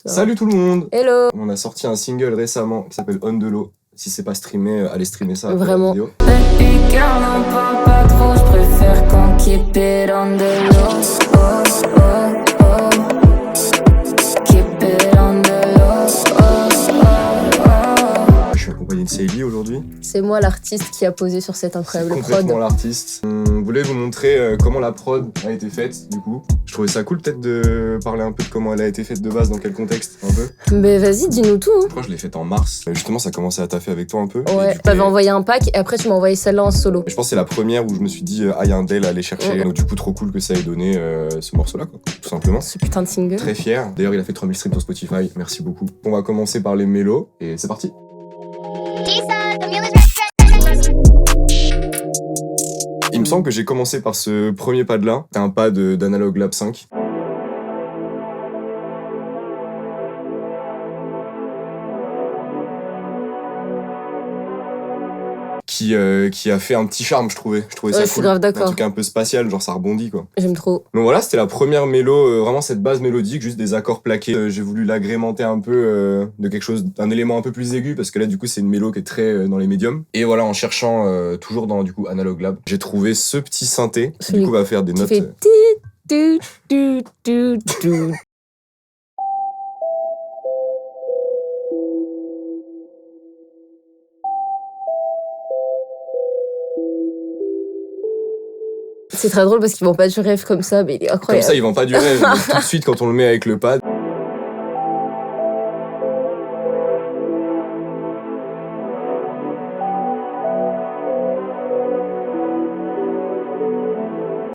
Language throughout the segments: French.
Salut tout le monde! Hello! On a sorti un single récemment qui s'appelle On de l'eau. Si c'est pas streamé, allez streamer ça après Vraiment. la vidéo. Baby girl, n'en parle pas trop, je préfère qu'on keep it on the low. Oh, oh, oh. Keep it on the low. Oh, oh, oh. Je suis accompagné de Seili aujourd'hui. C'est moi l'artiste qui a posé sur cette C'est incroyable complètement prod. l'artiste. On voulait vous montrer comment la prod a été faite du coup. Je trouvais ça cool peut-être de parler un peu de comment elle a été faite de base, dans quel contexte un peu. Mais vas-y, dis-nous tout. Je crois que je l'ai faite en mars. Justement ça commençait à taffer avec toi un peu. Ouais, t'avais envoyé un pack et après tu m'as envoyé celle-là en solo. Je pense que c'est la première où je me suis dit ah y a un Dell à aller chercher. Ouais. Donc du coup trop cool que ça ait donné ce morceau là quoi, tout simplement. Ce putain de single. Très fier. D'ailleurs, il a fait 3000 streams sur Spotify. Merci beaucoup. On va commencer par les mélos et c'est parti. Il me semble que j'ai commencé par ce premier pad là. C'est un pad d'Analog Lab 5. Qui a fait un petit charme, je trouvais. Je trouvais ça Ouais, cool. je suis grave d'accord. Un truc un peu spatial, genre ça rebondit quoi. J'aime trop. Donc voilà, c'était la première mélo, vraiment cette base mélodique, juste des accords plaqués. J'ai voulu l'agrémenter un peu de quelque chose, d'un élément un peu plus aigu, parce que là du coup c'est une mélo qui est très dans les médiums. Et voilà, en cherchant toujours dans du coup Analog Lab, j'ai trouvé ce petit synthé qui du coup va faire des Tu notes. fais ti, tu, tu, tu. C'est très drôle parce qu'ils vont pas du rêve comme ça, mais il est Comme incroyable. ça, ils vendent pas du rêve. Mais tout de suite, quand on le met avec le pad.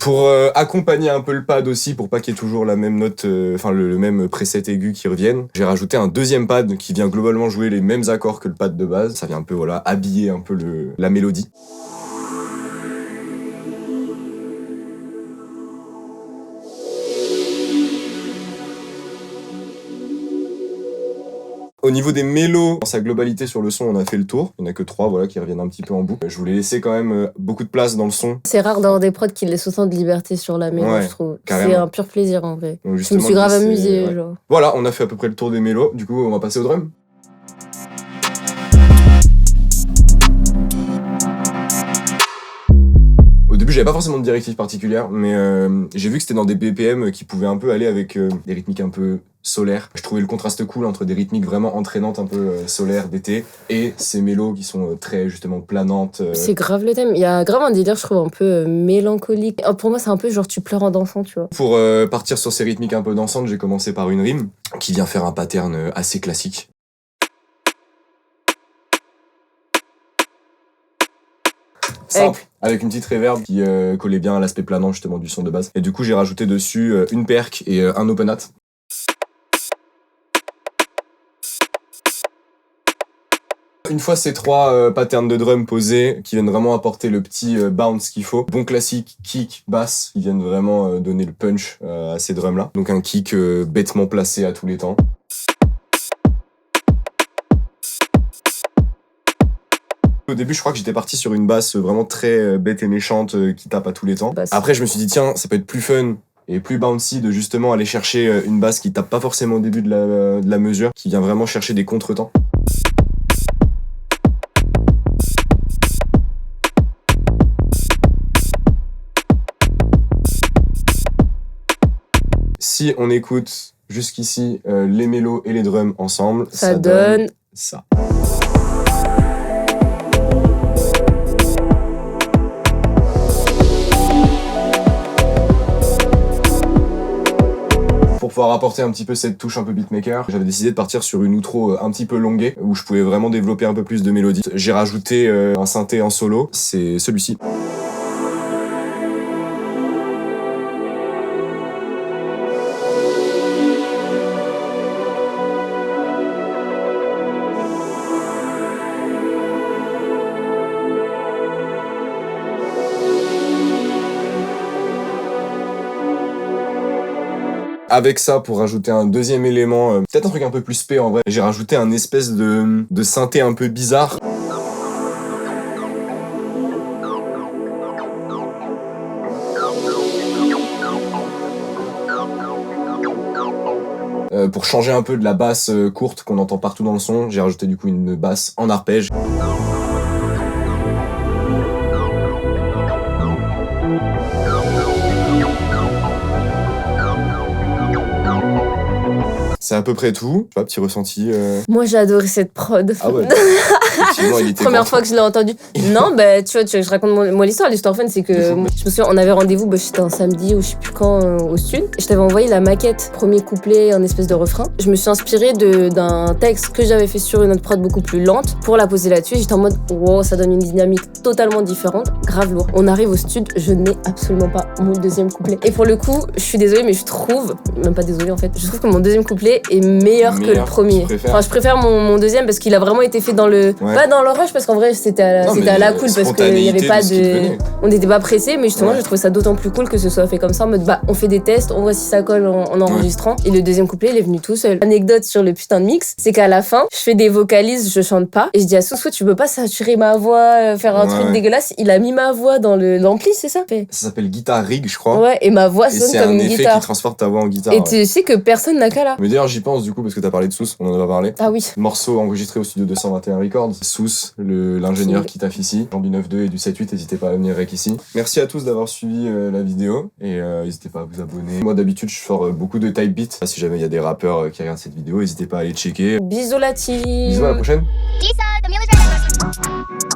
Pour accompagner un peu le pad aussi, pour pas qu'il y ait toujours la même note, enfin le même preset aigu qui revienne, j'ai rajouté un deuxième pad qui vient globalement jouer les mêmes accords que le pad de base. Ça vient un peu voilà habiller un peu la mélodie. Au niveau des mélos, dans sa globalité sur le son, on a fait le tour. Il n'y en a que 3 voilà, qui reviennent un petit peu en boucle. Je voulais laisser quand même beaucoup de place dans le son. C'est rare d'avoir des prods qui laissent autant de liberté sur la mélo, Ouais, je trouve. carrément. C'est un pur plaisir en vrai. Donc, Je me justement, suis grave c'est- amusée, ouais. genre. Voilà, on a fait à peu près le tour des mélos. Du coup, on va passer au drum. Au début, j'avais pas forcément de directive particulière, mais j'ai vu que c'était dans des BPM qui pouvaient un peu aller avec des rythmiques un peu solaires. Je trouvais le contraste cool entre des rythmiques vraiment entraînantes, un peu solaires d'été, et ces mélos qui sont très justement planantes. C'est grave le thème. Il y a grave un délire, je trouve, un peu mélancolique. Pour moi, c'est un peu genre tu pleures en dansant, tu vois. Pour partir sur ces rythmiques un peu dansantes, j'ai commencé par une rime qui vient faire un pattern assez classique. Simple, avec une petite reverb qui collait bien à l'aspect planant justement du son de base. Et du coup, j'ai rajouté dessus une perc et un open hat. Une fois ces 3 patterns de drum posés, qui viennent vraiment apporter le petit bounce qu'il faut, bon classique, kick, basse, qui viennent vraiment donner le punch à ces drums-là. Donc un kick bêtement placé à tous les temps. Au début, je crois que j'étais parti sur une basse vraiment très bête et méchante qui tape à tous les temps. Basse. Après, je me suis dit, tiens, ça peut être plus fun et plus bouncy de justement aller chercher une basse qui tape pas forcément au début de la mesure, qui vient vraiment chercher des contretemps. Si on écoute jusqu'ici les mélos et les drums ensemble, Ça donne ça. Pour pouvoir apporter un petit peu cette touche un peu beatmaker, j'avais décidé de partir sur une outro un petit peu longuée, où je pouvais vraiment développer un peu plus de mélodie. J'ai rajouté un synthé en solo, c'est celui-ci. Avec ça, pour rajouter un deuxième élément, peut-être un truc un peu plus spé en vrai, j'ai rajouté un espèce de synthé un peu bizarre. Pour changer un peu de la basse courte qu'on entend partout dans le son, j'ai rajouté du coup une basse en arpège. C'est à peu près tout. Je sais pas, petit ressenti. Moi, j'ai adoré cette prod. Ah ouais. Effectivement, il était Première fois que je l'ai entendu. Non, bah, tu vois, je raconte moi l'histoire. L'histoire fun, c'est que je me souviens, on avait rendez-vous, bah, c'était un samedi ou je sais plus quand au sud. Je t'avais envoyé la maquette, premier couplet, un espèce de refrain. Je me suis inspirée d'un texte que j'avais fait sur une autre prod beaucoup plus lente pour la poser là-dessus. J'étais en mode, wow, ça donne une dynamique totalement différente, grave lourd. On arrive au stud, je n'ai absolument pas mon deuxième couplet. Et pour le coup, je suis désolée, mais je trouve, même pas désolée en fait, je trouve que mon deuxième couplet est meilleur que le premier. Enfin, je préfère mon deuxième parce qu'il a vraiment été fait dans le... Ouais. Pas dans le rush parce qu'en vrai c'était à la cool parce qu'il y avait pas de... On n'était pas pressés, mais justement je trouvais ça d'autant plus cool que ce soit fait comme ça en mode bah on fait des tests, on voit si ça colle en enregistrant. Et le deuxième couplet il est venu tout seul. Anecdote sur le putain de mix, c'est qu'à la fin je fais des vocalises, je chante pas et je dis à Soussou tu peux pas saturer ma voix, faire un truc dégueulasse. Il a mis ma voix dans l'ampli, c'est ça? Ça s'appelle Guitar Rig je crois. Ouais, et ma voix sonne comme une guitare. Et c'est un effet qui transporte ta voix en guitare. Et tu sais que personne n'a qu'à là. Mais d'ailleurs j'y pense du coup parce que t'as parlé de Souss, on en a parlé. Ah oui. Morceau enregistré au studio 221 Records. Souss, l'ingénieur qui taffe ici. Du 9.2 et du 7.8, n'hésitez pas à venir avec ici. Merci à tous d'avoir suivi la vidéo et n'hésitez pas à vous abonner. Moi d'habitude je sors beaucoup de type beat. Si jamais il y a des rappeurs qui regardent cette vidéo, n'hésitez pas à aller checker. Bisous la team. Bisous à la prochaine. Lisa, the music.